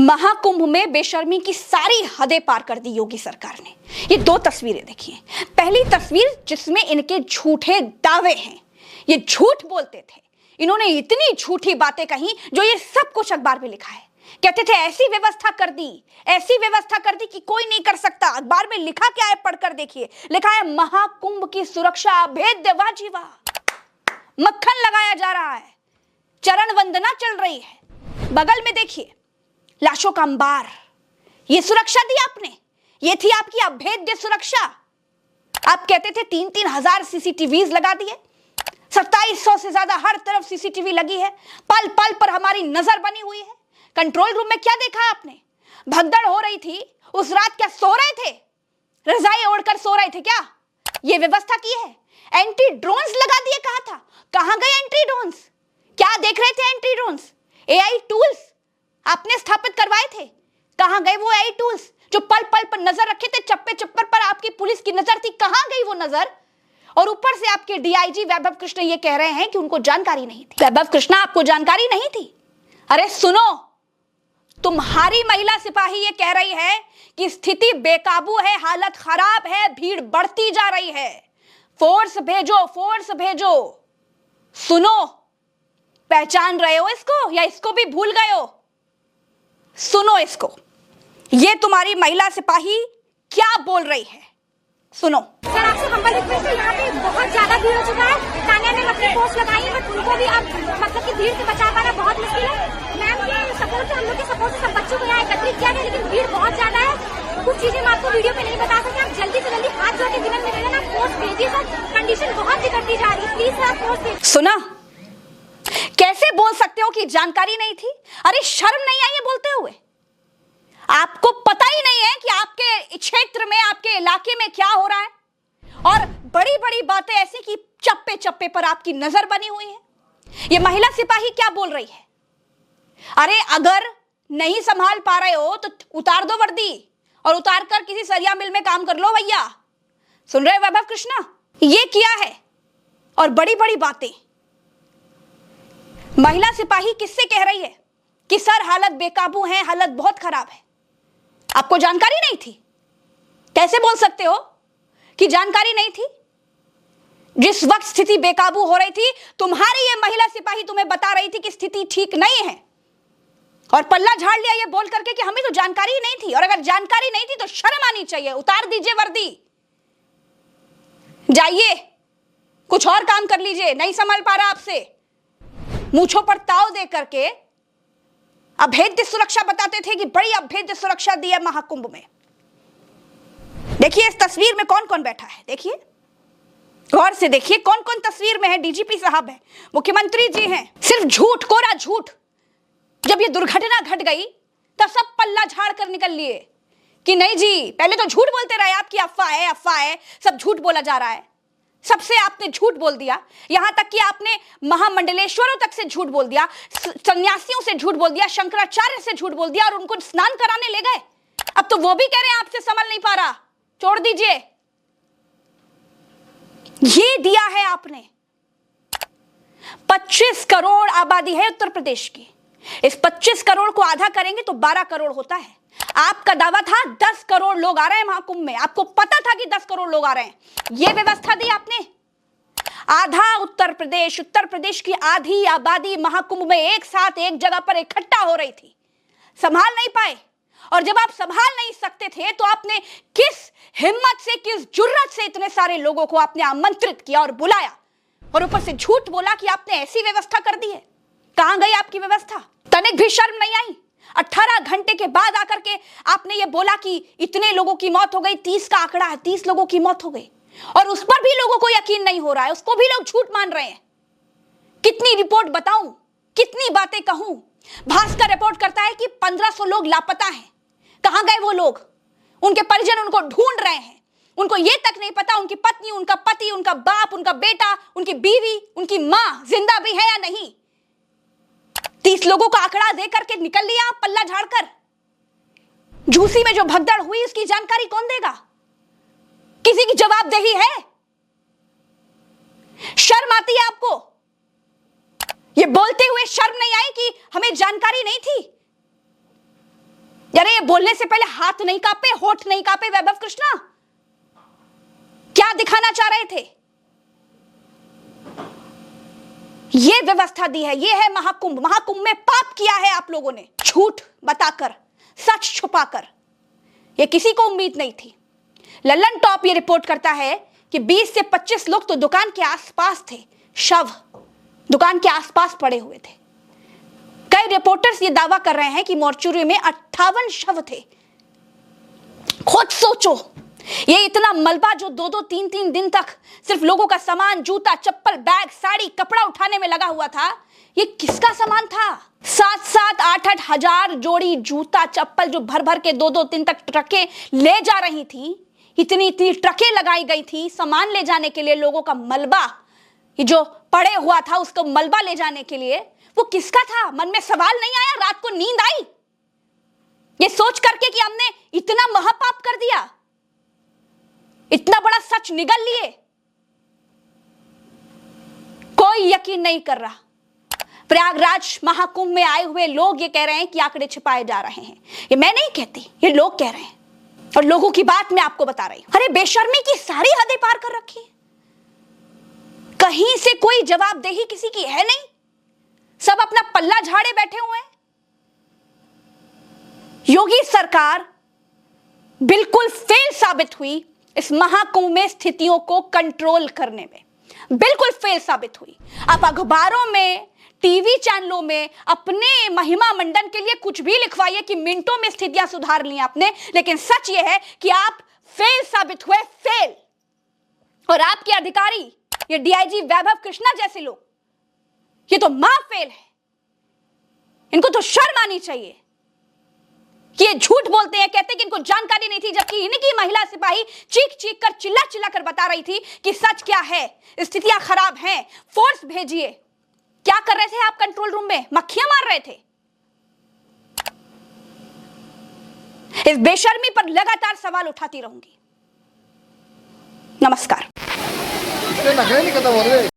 महाकुंभ में बेशर्मी की सारी हदें पार कर दी योगी सरकार ने। ये दो तस्वीरें देखिए। पहली तस्वीर जिसमें इनके झूठे दावे हैं, ये झूठ बोलते थे, इन्होंने इतनी झूठी बातें कही जो ये सब कुछ अखबार में लिखा है। कहते थे ऐसी व्यवस्था कर दी, ऐसी व्यवस्था कर दी कि कोई नहीं कर सकता। अखबार में लिखा क्या है पढ़कर देखिए, लिखा है महाकुंभ की सुरक्षा अभेद्य, वाह जी वाह, मक्खन लगाया जा रहा है, चरण वंदना चल रही है। बगल में देखिए लाशों का अंबार, ये सुरक्षा दी आपने, ये थी आपकी अभेद्य सुरक्षा। आप कहते थे 3-3 हजार सीसीटीवीज लगा दिए, 2700 से ज्यादा हर तरफ सीसीटीवी लगी है, पल पल पर हमारी नजर बनी हुई है। कंट्रोल रूम में क्या देखा आपने? भगदड़ हो रही थी उस रात, क्या सो रहे थे? रजाई ओढ़कर सो रहे थे क्या? ये व्यवस्था की है। एंटी ड्रोन्स लगा दिए, कहा था, कहां गए एंटी ड्रोन्स? क्या देख रहे थे एंटी ड्रोन्स? एआई टूल्स आपने स्थापित करवाए थे, कहां गए वो एआई टूल्स जो पल पल पर नजर रखे थे? चप्पे चप्पर पर आपकी पुलिस की नजर थी, कहां गई वो नजर? और ऊपर से आपके डीआईजी वैभव कृष्ण ये कह रहे हैं कि उनको जानकारी नहीं थी। वैभव कृष्ण, आपको जानकारी नहीं थी? अरे सुनो, तुम्हारी महिला सिपाही ये कह रही है कि स्थिति बेकाबू है, हालत खराब है, भीड़ बढ़ती जा रही है, फोर्स भेजो, फोर्स भेजो। सुनो, पहचान रहे हो इसको या इसको भी भूल गए हो? सुनो इसको, ये तुम्हारी महिला सिपाही क्या बोल रही है, सुनो। सर आपसे हम्बल रिक्वेस्ट है, यहाँ पे बहुत ज्यादा भीड़ हो चुका है। तानिया ने अपनी पोस्ट लगाई है, बट उनको भी आप मतलब कि भीड़ से बचा पाना बहुत मुश्किल है। मैम के सपोर्ट से, हम लोग के सपोर्ट से सब बच्चों को यहाँ एकत्रित किया गया, लेकिन भीड़ बहुत ज्यादा है। कुछ चीजें मैं आपको वीडियो पे नहीं बता सकते, आप जल्दी से जल्दी हाथ जोड़ के विनम्र निवेदन आप पोस्ट भेजिए सर, कंडीशन बहुत बिगड़ती जा रही है, प्लीज सर आप पोस्ट भेजिए। सुना, कैसे बोल सकते हो कि जानकारी नहीं थी? अरे शर्म नहीं आई है बोलते हुए? आपको पता ही नहीं है कि आपके क्षेत्र में, आपके इलाके में क्या हो रहा है, और बड़ी बड़ी बातें ऐसी कि चप्पे चप्पे पर आपकी नजर बनी हुई है। ये महिला सिपाही क्या बोल रही है? अरे अगर नहीं संभाल पा रहे हो तो उतार दो वर्दी और उतार कर किसी सरिया मिल में काम कर लो भैया। सुन रहे वैभव कृष्णा, ये किया है। और बड़ी बड़ी बातें महिला सिपाही किससे कह रही है कि सर हालत बेकाबू है, हालत बहुत खराब है। आपको जानकारी नहीं थी? कैसे बोल सकते हो कि जानकारी नहीं थी? जिस वक्त स्थिति बेकाबू हो रही थी, तुम्हारी ये महिला सिपाही तुम्हें बता रही थी कि स्थिति ठीक नहीं है, और पल्ला झाड़ लिया ये बोल करके कि हमें तो जानकारी ही नहीं थी। और अगर जानकारी नहीं थी तो शर्म आनी चाहिए, उतार दीजिए वर्दी, जाइए कुछ और काम कर लीजिए। नहीं संभाल पा रहा आपसे, मूंछों पर ताव दे करके अभेद्य सुरक्षा बताते थे कि बड़ी अभेद्य सुरक्षा दी है महाकुंभ में। देखिए इस तस्वीर में कौन कौन बैठा है, देखिए गौर से देखिए कौन कौन तस्वीर में है। डीजीपी साहब है, मुख्यमंत्री जी हैं। सिर्फ झूठ, कोरा झूठ। जब ये दुर्घटना घट गई तब सब पल्ला झाड़ कर निकल लिए कि नहीं जी, पहले तो झूठ बोलते रहे आप कि अफवाह है, अफवाह है, सब झूठ बोला जा रहा है। सबसे आपने झूठ बोल दिया, यहां तक कि आपने महामंडलेश्वरों तक से झूठ बोल दिया, सन्यासियों से झूठ बोल दिया, शंकराचार्य से झूठ बोल दिया, और उनको स्नान कराने ले गए। अब तो वो भी कह रहे हैं आपसे संभल नहीं पा रहा, छोड़ दीजिए। ये दिया है आपने। 25 करोड़ आबादी है उत्तर प्रदेश की, इस 25 करोड़ को आधा करेंगे तो 12 करोड़ होता है। आपका दावा था 10 करोड़ लोग आ रहे हैं महाकुंभ में, आपको पता था कि 10 करोड़ लोग आ रहे हैं, यह व्यवस्था दी आपने। आधा उत्तर प्रदेश की आधी आबादी महाकुंभ में एक साथ एक जगह पर इकट्ठा हो रही थी, संभाल नहीं पाए। और जब आप संभाल नहीं सकते थे तो आपने किस हिम्मत से, किस जुर्रत से इतने सारे लोगों को आपने आमंत्रित किया और बुलाया, और ऊपर से झूठ बोला कि आपने ऐसी व्यवस्था कर दी है। कहां गई आपकी व्यवस्था? तनिक भी शर्म नहीं आई? 18 घंटे के बाद आकर के आपने ये बोला कि इतने लोगों की मौत हो गई, 30 का आंकड़ा है, 30 लोगों की मौत हो गई, और उस पर भी लोगों को यकीन नहीं हो रहा है, उसको भी लोग झूठ मान रहे हैं। कितनी रिपोर्ट बताऊं, कितनी बातें कहूं? भास्कर रिपोर्ट करता है कि 1500 लोग लापता हैं। कहां गए वो लोग? उनके परिजन उनको ढूंढ रहे हैं, उनको ये तक नहीं पता उनकी पत्नी, उनका पति, उनका बाप, उनका बेटा, उनकी बीवी, उनकी मां जिंदा भी है या नहीं। 30 लोगों का आंकड़ा दे करके निकल लिया आप पल्ला झाड़कर। झूसी में जो भगदड़ हुई उसकी जानकारी कौन देगा? किसी की जवाबदेही है? शर्म आती है आपको? ये बोलते हुए शर्म नहीं आई कि हमें जानकारी नहीं थी? यार ये बोलने से पहले हाथ नहीं कांपे, होठ नहीं कांपे वैभव कृष्णा? क्या दिखाना चाह रहे थे? ये व्यवस्था दी है, ये है महाकुंभ। महाकुंभ में पाप किया है आप लोगों ने, झूठ बताकर, सच छुपाकर। ये किसी को उम्मीद नहीं थी। लल्लन टॉप ये रिपोर्ट करता है कि 20 से 25 लोग तो दुकान के आसपास थे, शव दुकान के आसपास पड़े हुए थे। कई रिपोर्टर्स ये दावा कर रहे हैं कि मॉर्चुरी में 58 शव थे। खुद सोचो, ये इतना मलबा जो 2-2, 3-3 दिन तक सिर्फ लोगों का सामान, जूता, चप्पल, बैग, साड़ी, कपड़ा उठाने में लगा हुआ था, ये किसका सामान था? 7-7, 8-8 हजार जोड़ी जूता, चप्पल जो भर भर के 2-2 दिन तक ट्रकें ले जा रही थी, इतनी ट्रकें लगाई गई थी सामान ले जाने के लिए। लोगों का मलबा ये जो पड़े हुआ था, उसको मलबा ले जाने के लिए, वो किसका था? मन में सवाल नहीं आया? रात को नींद आई ये सोच करके कि हमने इतना महापाप कर दिया, इतना बड़ा सच निगल लिए? कोई यकीन नहीं कर रहा। प्रयागराज महाकुंभ में आए हुए लोग ये कह रहे हैं कि आंकड़े छिपाए जा रहे हैं। ये मैं नहीं कहती, ये लोग कह रहे हैं, और लोगों की बात मैं आपको बता रही हूं। अरे बेशर्मी की सारी हदें पार कर रखी है। कहीं से कोई जवाबदेही किसी की है नहीं, सब अपना पल्ला झाड़े बैठे हुए हैं। योगी सरकार बिल्कुल फेल साबित हुई इस महाकुंभ में स्थितियों को कंट्रोल करने में, बिल्कुल फेल साबित हुई। आप अखबारों में, टीवी चैनलों में अपने महिमा मंडन के लिए कुछ भी लिखवाइए कि मिनटों में स्थितियां सुधार ली आपने, लेकिन सच यह है कि आप फेल साबित हुए, फेल। और आपके अधिकारी, ये डीआईजी वैभव कृष्णा जैसे लोग, ये तो मां फेल है। इनको तो शर्म आनी चाहिए कि ये झूठ बोलते हैं, कहते हैं कि इनको जानकारी नहीं थी, जबकि इनकी महिला सिपाही चीख चीख कर, चिल्ला चिल्ला कर बता रही थी कि सच क्या है, स्थितियां खराब हैं, फोर्स भेजिए। क्या कर रहे थे आप कंट्रोल रूम में? मक्खियां मार रहे थे। इस बेशर्मी पर लगातार सवाल उठाती रहूंगी। नमस्कार। नहीं खत्म हो रहे